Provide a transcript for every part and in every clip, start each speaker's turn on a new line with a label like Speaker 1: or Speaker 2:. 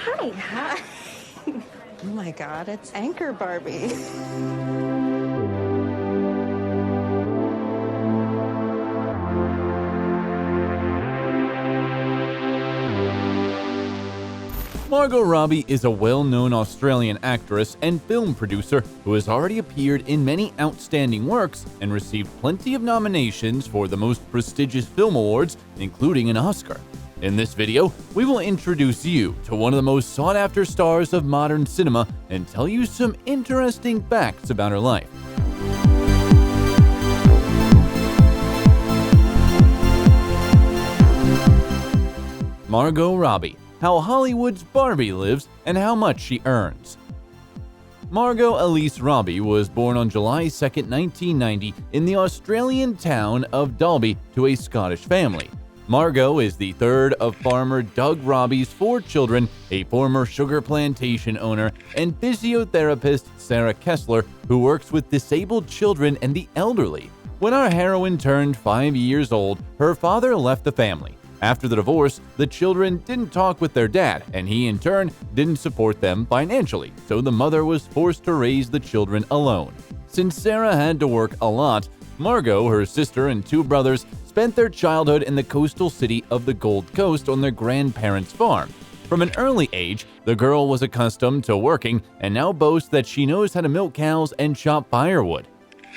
Speaker 1: Hi. Oh my God, it's Anchor Barbie.
Speaker 2: Margot Robbie is a well-known Australian actress and film producer who has already appeared in many outstanding works and received plenty of nominations for the most prestigious film awards, including an Oscar. In this video, we will introduce you to one of the most sought-after stars of modern cinema and tell you some interesting facts about her life. Margot Robbie. How Hollywood's Barbie lives and how much she earns. Margot Elise Robbie was born on July 2, 1990 in the Australian town of Dalby to a Scottish family. Margot is the third of farmer Doug Robbie's 4 children, a former sugar plantation owner, and physiotherapist Sarah Kessler, who works with disabled children and the elderly. When our heroine turned 5 years old, her father left the family. After the divorce, the children didn't talk with their dad, and he in turn didn't support them financially, so the mother was forced to raise the children alone. Since Sarah had to work a lot, Margot, her sister, and 2 brothers spent their childhood in the coastal city of the Gold Coast on their grandparents' farm. From an early age, the girl was accustomed to working and now boasts that she knows how to milk cows and chop firewood.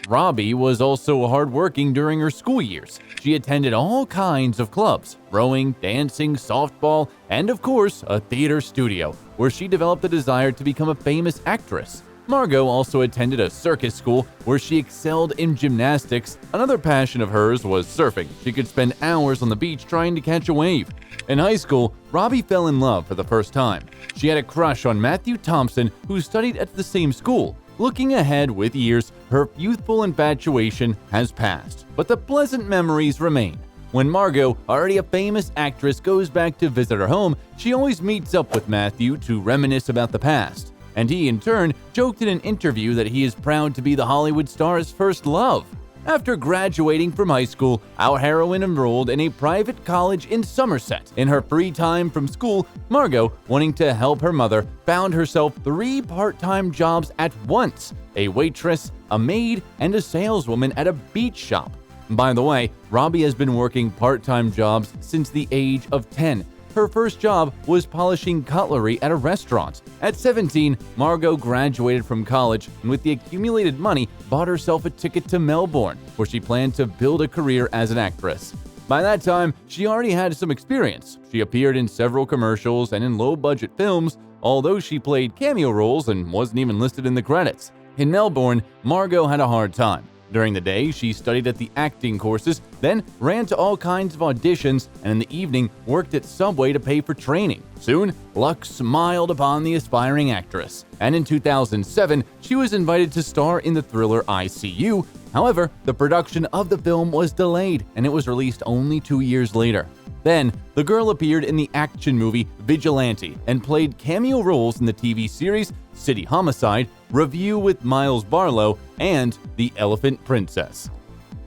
Speaker 2: Robbie was also hardworking during her school years. She attended all kinds of clubs, rowing, dancing, softball, and of course, a theater studio, where she developed a desire to become a famous actress. Margot also attended a circus school where she excelled in gymnastics. Another passion of hers was surfing. She could spend hours on the beach trying to catch a wave. In high school, Robbie fell in love for the first time. She had a crush on Matthew Thompson, who studied at the same school. Looking ahead with years, her youthful infatuation has passed, but the pleasant memories remain. When Margot, already a famous actress, goes back to visit her home, she always meets up with Matthew to reminisce about the past. And he, in turn, joked in an interview that he is proud to be the Hollywood star's first love. After graduating from high school, our heroine enrolled in a private college in Somerset. In her free time from school, Margot, wanting to help her mother, found herself 3 part-time jobs at once: a waitress, a maid, and a saleswoman at a beach shop. By the way, Robbie has been working part-time jobs since the age of 10. Her first job was polishing cutlery at a restaurant. At 17, Margot graduated from college and with the accumulated money bought herself a ticket to Melbourne, where she planned to build a career as an actress. By that time, she already had some experience. She appeared in several commercials and in low-budget films, although she played cameo roles and wasn't even listed in the credits. In Melbourne, Margot had a hard time. During the day, she studied at the acting courses, then ran to all kinds of auditions, and in the evening worked at Subway to pay for training. Soon, luck smiled upon the aspiring actress, and in 2007, she was invited to star in the thriller ICU. However, the production of the film was delayed, and it was released only 2 years later. Then, the girl appeared in the action movie Vigilante and played cameo roles in the TV series City Homicide, Review with Miles Barlow, and The Elephant Princess.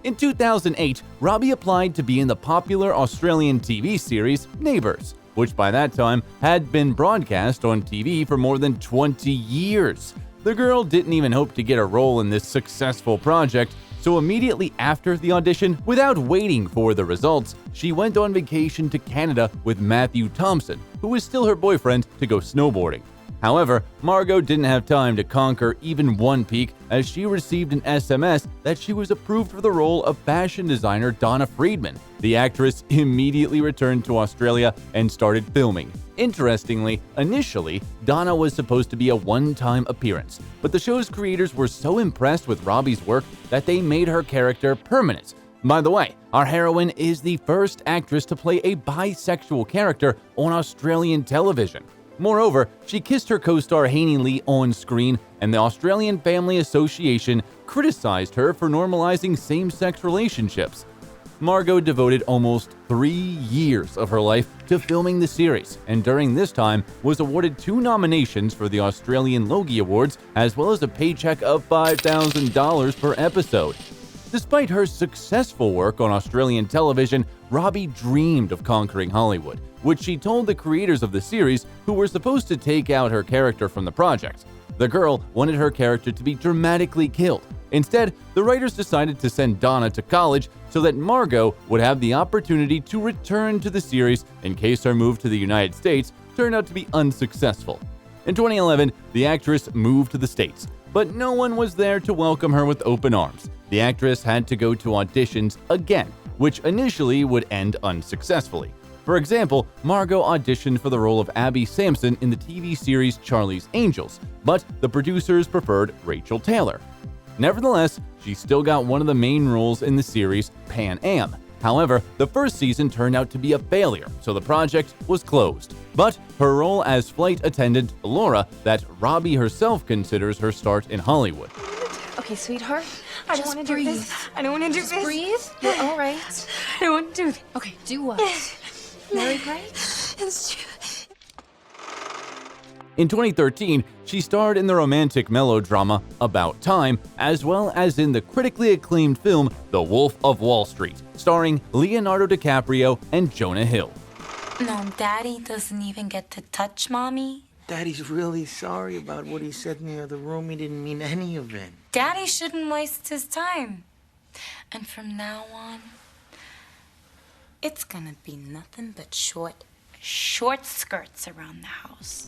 Speaker 2: In 2008, Robbie applied to be in the popular Australian TV series Neighbours, which by that time had been broadcast on TV for more than 20 years. The girl didn't even hope to get a role in this successful project, so immediately after the audition, without waiting for the results, she went on vacation to Canada with Matthew Thompson, who was still her boyfriend, to go snowboarding. However, Margot didn't have time to conquer even one peak, as she received an SMS that she was approved for the role of fashion designer Donna Friedman. The actress immediately returned to Australia and started filming. Interestingly, initially, Donna was supposed to be a one-time appearance, but the show's creators were so impressed with Robbie's work that they made her character permanent. By the way, our heroine is the first actress to play a bisexual character on Australian television. Moreover, she kissed her co-star Haney Lee on screen, and the Australian Family Association criticized her for normalizing same-sex relationships. Margot devoted almost 3 years of her life to filming the series, and during this time was awarded 2 nominations for the Australian Logie Awards, as well as a paycheck of $5,000 per episode. Despite her successful work on Australian television, Robbie dreamed of conquering Hollywood, which she told the creators of the series, who were supposed to take out her character from the project. The girl wanted her character to be dramatically killed. Instead, the writers decided to send Donna to college so that Margot would have the opportunity to return to the series in case her move to the United States turned out to be unsuccessful. In 2011, the actress moved to the States, but no one was there to welcome her with open arms. The actress had to go to auditions again, which initially would end unsuccessfully. For example, Margot auditioned for the role of Abby Sampson in the TV series Charlie's Angels, but the producers preferred Rachel Taylor. Nevertheless, she still got one of the main roles in the series, Pan Am. However, the first season turned out to be a failure, so the project was closed. But her role as flight attendant Laura, that Robbie herself considers her start in Hollywood.
Speaker 3: Okay, sweetheart,
Speaker 4: I don't want to do this. I don't want to do
Speaker 3: Just
Speaker 4: this.
Speaker 3: breathe. You're all right.
Speaker 4: I don't want to do this.
Speaker 3: Okay, do what? Mary Grace?
Speaker 2: In 2013, she starred in the romantic melodrama About Time, as well as in the critically acclaimed film The Wolf of Wall Street, starring Leonardo DiCaprio and Jonah Hill.
Speaker 5: No, Daddy doesn't even get to touch Mommy.
Speaker 6: Daddy's really sorry about what he said in the other room. He didn't mean any of it.
Speaker 5: Daddy shouldn't waste his time. And from now on, it's gonna be nothing but short skirts around the house.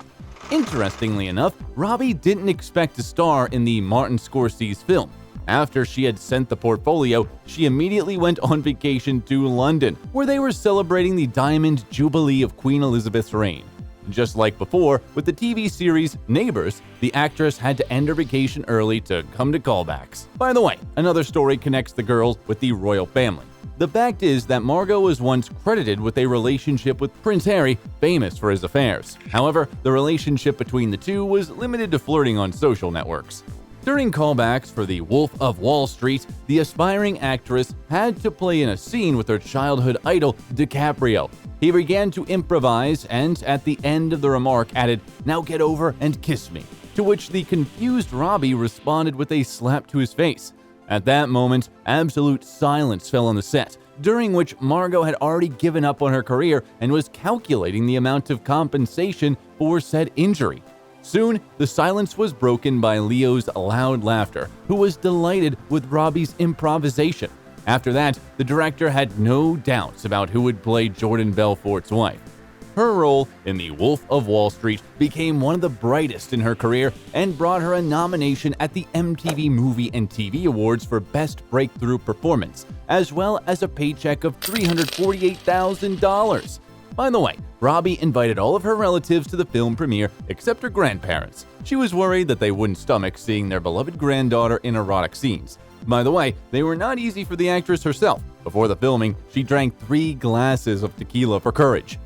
Speaker 2: Interestingly enough, Robbie didn't expect to star in the Martin Scorsese film. After she had sent the portfolio, she immediately went on vacation to London, where they were celebrating the Diamond Jubilee of Queen Elizabeth's reign. Just like before, with the TV series Neighbours, the actress had to end her vacation early to come to callbacks. By the way, another story connects the girls with the royal family. The fact is that Margot was once credited with a relationship with Prince Harry, famous for his affairs. However, the relationship between the two was limited to flirting on social networks. During callbacks for The Wolf of Wall Street, the aspiring actress had to play in a scene with her childhood idol, DiCaprio. He began to improvise and, at the end of the remark, added, "Now get over and kiss me," to which the confused Robbie responded with a slap to his face. At that moment, absolute silence fell on the set, during which Margot had already given up on her career and was calculating the amount of compensation for said injury. Soon, the silence was broken by Leo's loud laughter, who was delighted with Robbie's improvisation. After that, the director had no doubts about who would play Jordan Belfort's wife. Her role in The Wolf of Wall Street became one of the brightest in her career and brought her a nomination at the MTV Movie and TV Awards for Best Breakthrough Performance, as well as a paycheck of $348,000. By the way, Robbie invited all of her relatives to the film premiere except her grandparents. She was worried that they wouldn't stomach seeing their beloved granddaughter in erotic scenes. By the way, they were not easy for the actress herself. Before the filming, she drank 3 glasses of tequila for courage.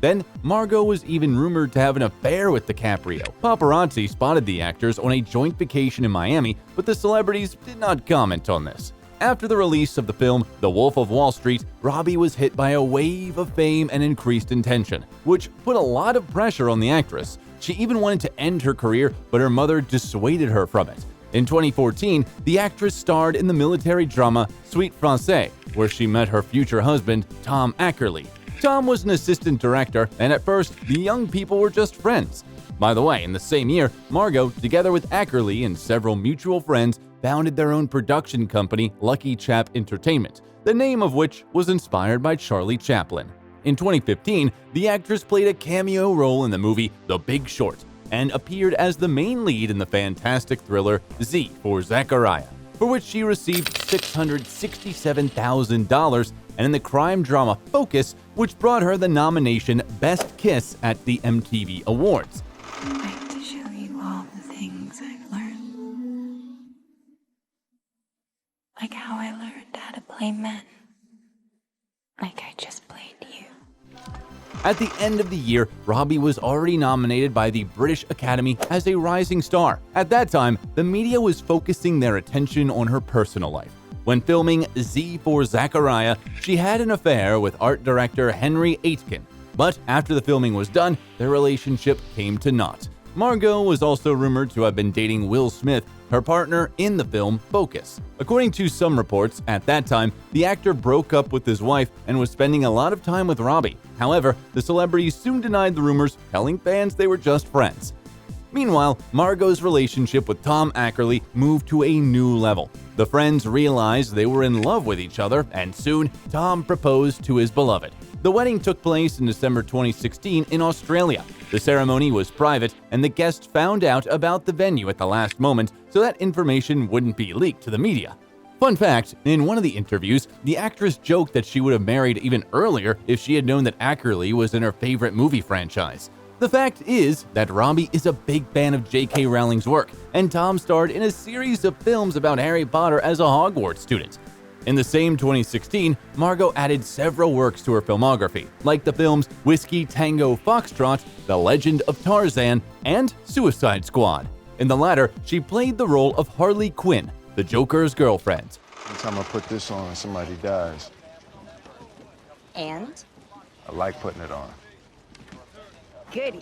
Speaker 2: Then, Margot was even rumored to have an affair with DiCaprio. Paparazzi spotted the actors on a joint vacation in Miami, but the celebrities did not comment on this. After the release of the film The Wolf of Wall Street, Robbie was hit by a wave of fame and increased attention, which put a lot of pressure on the actress. She even wanted to end her career, but her mother dissuaded her from it. In 2014, the actress starred in the military drama Suite Francais, where she met her future husband, Tom Ackerley. Tom was an assistant director, and at first, the young people were just friends. By the way, in the same year, Margot, together with Ackerley and several mutual friends, founded their own production company, Lucky Chap Entertainment, the name of which was inspired by Charlie Chaplin. In 2015, the actress played a cameo role in the movie The Big Short and appeared as the main lead in the fantastic thriller Z for Zachariah, for which she received $667,000, and in the crime drama Focus, which brought her the nomination Best Kiss at the MTV Awards.
Speaker 4: I'd like to show you all the things I've learned. Like how I learned how to play men. Like I just played you.
Speaker 2: At the end of the year, Robbie was already nominated by the British Academy as a rising star. At that time, the media was focusing their attention on her personal life. When filming Z for Zachariah, she had an affair with art director Henry Aitken. But after the filming was done, their relationship came to naught. Margot was also rumored to have been dating Will Smith, her partner in the film Focus. According to some reports, at that time, the actor broke up with his wife and was spending a lot of time with Robbie. However, the celebrity soon denied the rumors, telling fans they were just friends. Meanwhile, Margot's relationship with Tom Ackerley moved to a new level. The friends realized they were in love with each other, and soon Tom proposed to his beloved. The wedding took place in December 2016 in Australia. The ceremony was private, and the guests found out about the venue at the last moment so that information wouldn't be leaked to the media. Fun fact, in one of the interviews, the actress joked that she would have married even earlier if she had known that Ackerley was in her favorite movie franchise. The fact is that Robbie is a big fan of J.K. Rowling's work, and Tom starred in a series of films about Harry Potter as a Hogwarts student. In the same 2016, Margot added several works to her filmography, like the films Whiskey Tango Foxtrot, The Legend of Tarzan, and Suicide Squad. In the latter, she played the role of Harley Quinn, the Joker's girlfriend.
Speaker 7: Every time I put this on, somebody dies.
Speaker 5: And?
Speaker 7: I like putting it on.
Speaker 5: Goody.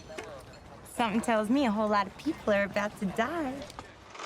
Speaker 5: Something tells me a whole lot of people are about to die.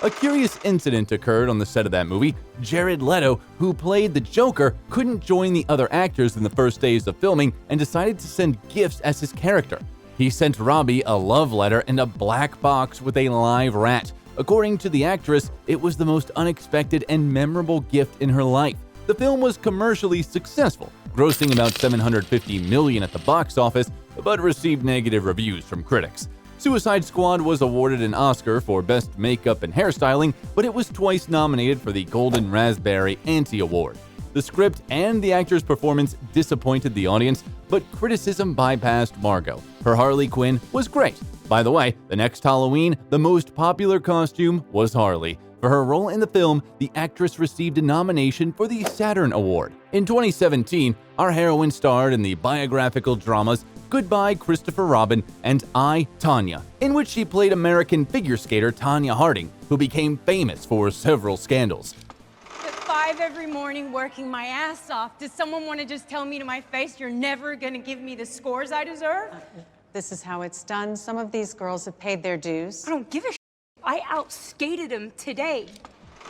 Speaker 2: A curious incident occurred on the set of that movie. Jared Leto, who played the Joker, couldn't join the other actors in the first days of filming and decided to send gifts as his character. He sent Robbie a love letter and a black box with a live rat. According to the actress, it was the most unexpected and memorable gift in her life. The film was commercially successful, grossing about $750 million at the box office, but received negative reviews from critics. Suicide Squad was awarded an Oscar for Best Makeup and Hairstyling, but it was twice nominated for the Golden Raspberry Anti Award. The script and the actor's performance disappointed the audience, but criticism bypassed Margot. Her Harley Quinn was great. By the way, the next Halloween, the most popular costume was Harley. For her role in the film, the actress received a nomination for the Saturn Award. In 2017, our heroine starred in the biographical dramas Goodbye, Christopher Robin and I, Tanya, in which she played American figure skater Tanya Harding, who became famous for several scandals.
Speaker 8: At 5 every morning working my ass off, does someone want to just tell me to my face you're never going to give me the scores I deserve?
Speaker 1: This is how it's done. Some of these girls have paid their dues.
Speaker 8: I don't give a shit. I outskated him today.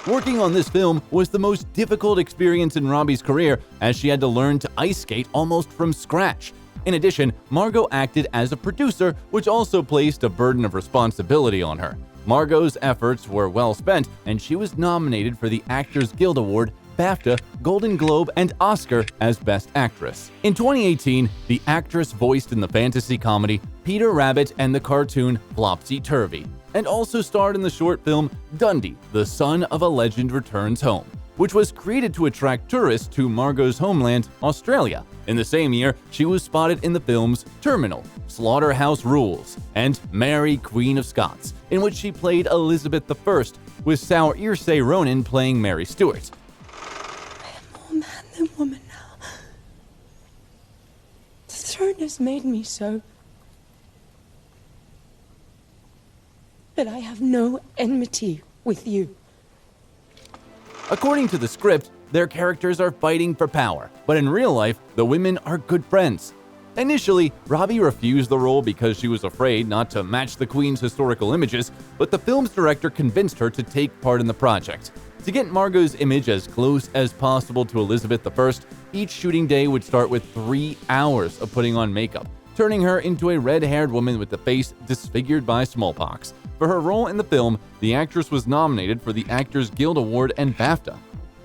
Speaker 2: Working on this film was the most difficult experience in Robbie's career, as she had to learn to ice skate almost from scratch. In addition, Margot acted as a producer, which also placed a burden of responsibility on her. Margot's efforts were well spent, and she was nominated for the Actors Guild Award, BAFTA, Golden Globe, and Oscar as Best Actress. In 2018, the actress voiced in the fantasy comedy Peter Rabbit and the cartoon Flopsy Turvy, and also starred in the short film Dundee, the Son of a Legend Returns Home, which was created to attract tourists to Margot's homeland, Australia. In the same year, she was spotted in the films Terminal, Slaughterhouse Rules, and Mary, Queen of Scots, in which she played Elizabeth I, with Saoirse Ronan playing Mary Stuart.
Speaker 8: I am more man than woman now. The throne has made me so. But I have no enmity with you.
Speaker 2: According to the script, their characters are fighting for power, but in real life, the women are good friends. Initially, Robbie refused the role because she was afraid not to match the Queen's historical images, but the film's director convinced her to take part in the project. To get Margot's image as close as possible to Elizabeth I, each shooting day would start with 3 hours of putting on makeup, turning her into a red-haired woman with the face disfigured by smallpox. For her role in the film, the actress was nominated for the Actors Guild Award and BAFTA.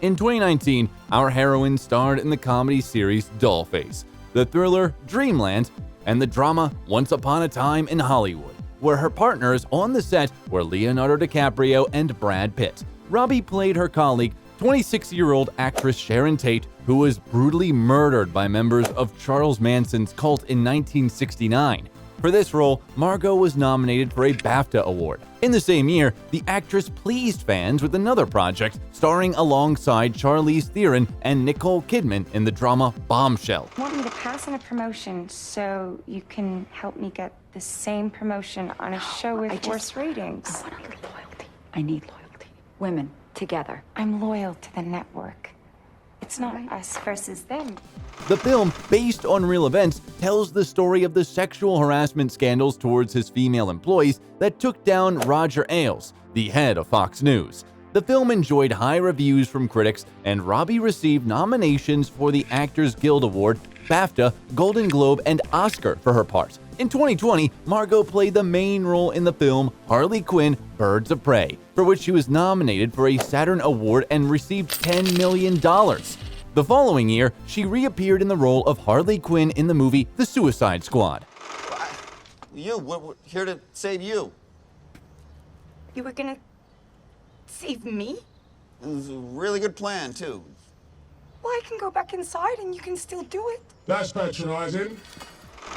Speaker 2: In 2019, our heroine starred in the comedy series Dollface, the thriller Dreamland, and the drama Once Upon a Time in Hollywood, where her partners on the set were Leonardo DiCaprio and Brad Pitt. Robbie played her colleague, 26-year-old actress Sharon Tate, who was brutally murdered by members of Charles Manson's cult in 1969. For this role, Margot was nominated for a BAFTA award. In the same year, the actress pleased fans with another project, starring alongside Charlize Theron and Nicole Kidman in the drama Bombshell.
Speaker 4: I want me to pass on a promotion so you can help me get the same promotion on a show with worse ratings.
Speaker 9: I want your loyalty. I need loyalty. Women, together.
Speaker 4: I'm loyal to the network. It's not us versus them.
Speaker 2: The film, based on real events, tells the story of the sexual harassment scandals towards his female employees that took down Roger Ailes, the head of Fox News. The film enjoyed high reviews from critics, and Robbie received nominations for the Actors Guild Award, BAFTA, Golden Globe, and Oscar for her part. In 2020, Margot played the main role in the film Harley Quinn: Birds of Prey, for which she was nominated for a Saturn Award and received $10 million. The following year, she reappeared in the role of Harley Quinn in the movie The Suicide Squad.
Speaker 9: We're here to save you.
Speaker 4: You were gonna save me?
Speaker 9: It was a really good plan, too.
Speaker 4: Well, I can go back inside and you can still do it.
Speaker 10: That's patronizing.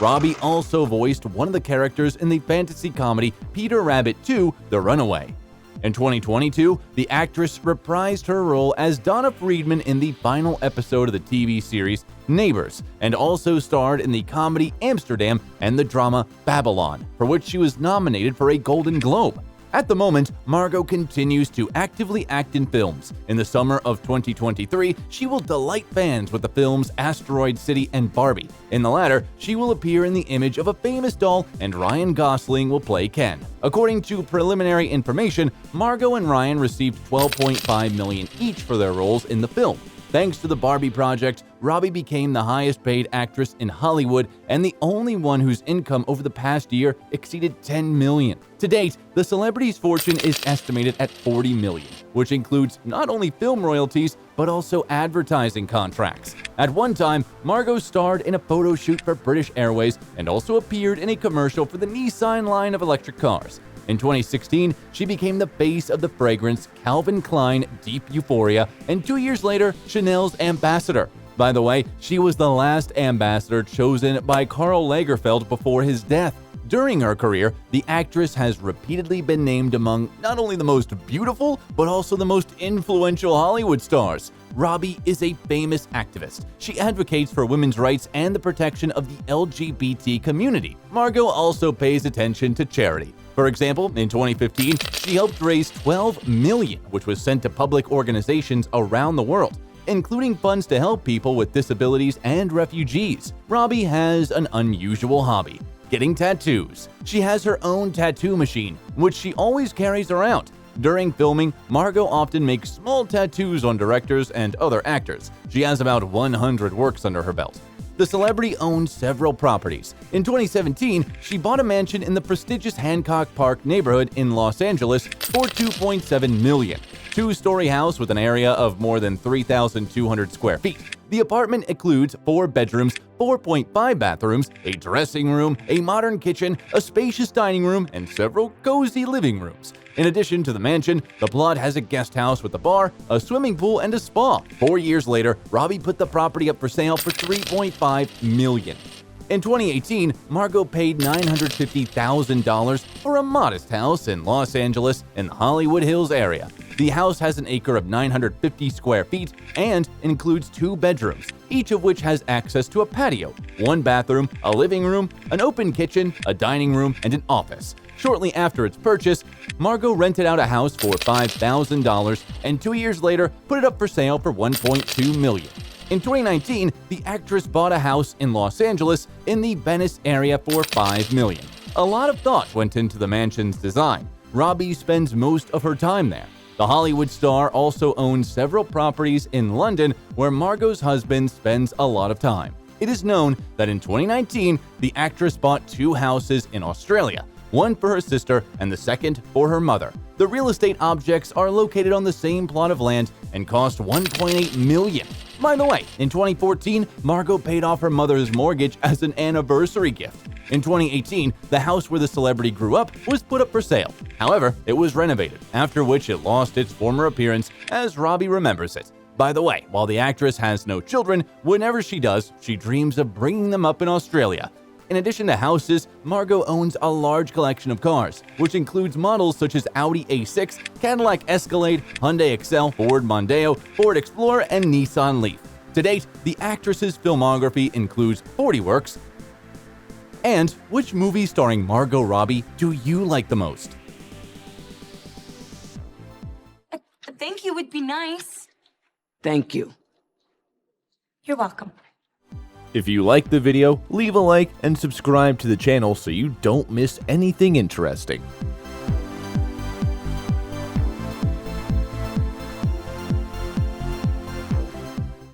Speaker 2: Robbie also voiced one of the characters in the fantasy comedy Peter Rabbit 2: The Runaway. In 2022, the actress reprised her role as Donna Friedman in the final episode of the TV series Neighbors, and also starred in the comedy Amsterdam and the drama Babylon, for which she was nominated for a Golden Globe. At the moment, Margot continues to actively act in films. In the summer of 2023, she will delight fans with the films Asteroid City and Barbie. In the latter, she will appear in the image of a famous doll, and Ryan Gosling will play Ken. According to preliminary information, Margot and Ryan received $12.5 million each for their roles in the film. Thanks to the Barbie project, Robbie became the highest-paid actress in Hollywood and the only one whose income over the past year exceeded $10 million. To date, the celebrity's fortune is estimated at $40 million, which includes not only film royalties, but also advertising contracts. At one time, Margot starred in a photo shoot for British Airways and also appeared in a commercial for the Nissan line of electric cars. In 2016, she became the face of the fragrance Calvin Klein Deep Euphoria, and 2 years later, Chanel's ambassador. By the way, she was the last ambassador chosen by Karl Lagerfeld before his death. During her career, the actress has repeatedly been named among not only the most beautiful, but also the most influential Hollywood stars. Robbie is a famous activist. She advocates for women's rights and the protection of the LGBT community. Margot also pays attention to charity. For example, in 2015, she helped raise $12 million, which was sent to public organizations around the world, including funds to help people with disabilities and refugees. Robbie has an unusual hobby: getting tattoos. She has her own tattoo machine, which she always carries around. During filming, Margot often makes small tattoos on directors and other actors. She has about 100 works under her belt. The celebrity owns several properties. In 2017, she bought a mansion in the prestigious Hancock Park neighborhood in Los Angeles for $2.7 million. Two-story house with an area of more than 3,200 square feet. The apartment includes 4 bedrooms, 4.5 bathrooms, a dressing room, a modern kitchen, a spacious dining room, and several cozy living rooms. In addition to the mansion, the plot has a guest house with a bar, a swimming pool, and a spa. 4 years later, Robbie put the property up for sale for $3.5 million. In 2018, Margot paid $950,000 for a modest house in Los Angeles in the Hollywood Hills area. The house has an acre of 950 square feet and includes 2 bedrooms, each of which has access to a patio, 1 bathroom, a living room, an open kitchen, a dining room, and an office. Shortly after its purchase, Margot rented out a house for $5,000 and 2 years later put it up for sale for $1.2 million. In 2019, the actress bought a house in Los Angeles in the Venice area for $5 million. A lot of thought went into the mansion's design. Robbie spends most of her time there. The Hollywood star also owns several properties in London where Margot's husband spends a lot of time. It is known that in 2019, the actress bought 2 houses in Australia, one for her sister and the second for her mother. The real estate objects are located on the same plot of land and cost $1.8 million. By the way, in 2014, Margot paid off her mother's mortgage as an anniversary gift. In 2018, the house where the celebrity grew up was put up for sale. However, it was renovated, after which it lost its former appearance as Robbie remembers it. By the way, while the actress has no children, whenever she does, she dreams of bringing them up in Australia. In addition to houses, Margot owns a large collection of cars, which includes models such as Audi A6, Cadillac Escalade, Hyundai Excel, Ford Mondeo, Ford Explorer, and Nissan Leaf. To date, the actress's filmography includes 40 works. And which movie starring Margot Robbie do you like the most?
Speaker 5: Thank you would be nice.
Speaker 6: Thank you.
Speaker 5: You're welcome.
Speaker 2: If you liked the video, leave a like and subscribe to the channel so you don't miss anything interesting.